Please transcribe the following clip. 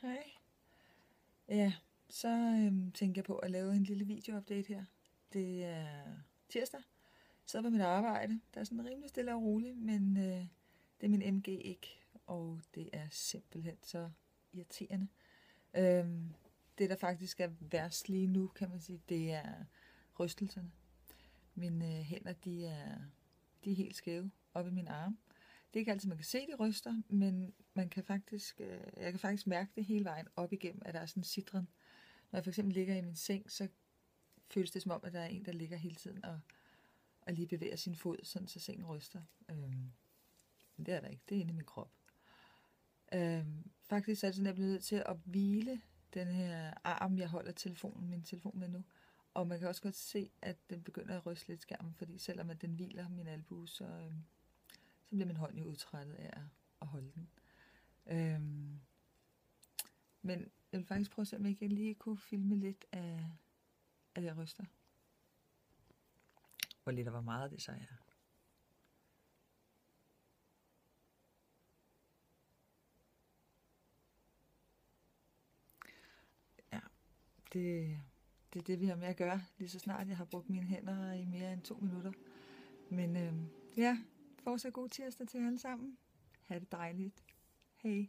Hej. Ja, så tænker jeg på at lave en lille video-update her. Det er tirsdag. Jeg sidder på mit arbejde. Der er sådan rimelig stille og roligt, men det er min MG ikke, og det er simpelthen så irriterende. Det, der faktisk er værst lige nu, kan man sige, det er rystelserne. Mine hænder, de er helt skæve oppe i mine arme. Det er ikke altid, man kan se, de ryster, men jeg kan faktisk mærke det hele vejen op igennem, at der er sådan en sitren. Når jeg for eksempel ligger i min seng, så føles det som om, at der er en, der ligger hele tiden og lige bevæger sin fod, sådan så sengen ryster. Men det er der ikke. Det er inde i min krop. Faktisk er det sådan, at jeg bliver nødt til at hvile den her arm, jeg holder min telefon med nu. Og man kan også godt se, at den begynder at ryste lidt skærmen, fordi selvom at den hviler min albue, så bliver min hånd jo udtrættet af at holde den. Men jeg vil faktisk prøve at se, om jeg lige kunne filme lidt af jeg ryster. Hvor lidt og hvor meget det så er. Ja, det er det, vi har med at gøre, lige så snart jeg har brugt mine hænder i mere end 2 minutter. Men ja, fortsat god tirsdag til alle sammen. Ha' det dejligt. Hej.